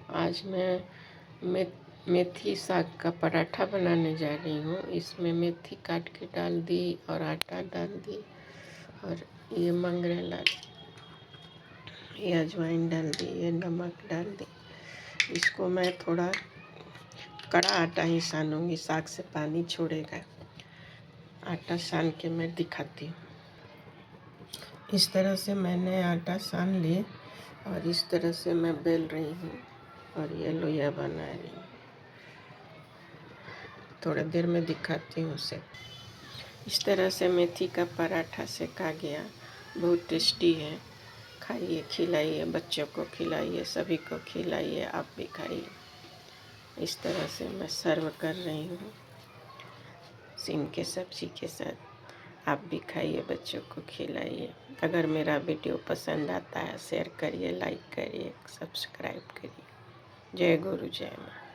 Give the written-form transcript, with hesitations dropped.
आज मैं मे मेथी साग का पराठा बनाने जा रही हूँ। इसमें मेथी काट के डाल दी और आटा डाल दी और ये मंगरेला, ये अजवाइन डाल दी, ये नमक डाल दी। इसको मैं थोड़ा कड़ा आटा ही सानूंगी, साग से पानी छोड़ेगा। आटा सान के मैं दिखाती हूँ। इस तरह से मैंने आटा सान लिए और इस तरह से मैं बेल रही हूँ और ये लोइया बना रही हूँ। थोड़ा देर में दिखाती हूँ उसे। इस तरह से मेथी का पराठा सेका गया, बहुत टेस्टी है। खाइए, खिलाइए, बच्चों को खिलाइए, सभी को खिलाइए, आप भी खाइए। इस तरह से मैं सर्व कर रही हूँ सीम के सब्जी के साथ। आप भी खाइए, बच्चों को खिलाइए। अगर मेरा वीडियो पसंद आता है शेयर करिए, लाइक करिए, सब्सक्राइब करिए। जय गुरु, जय माँ।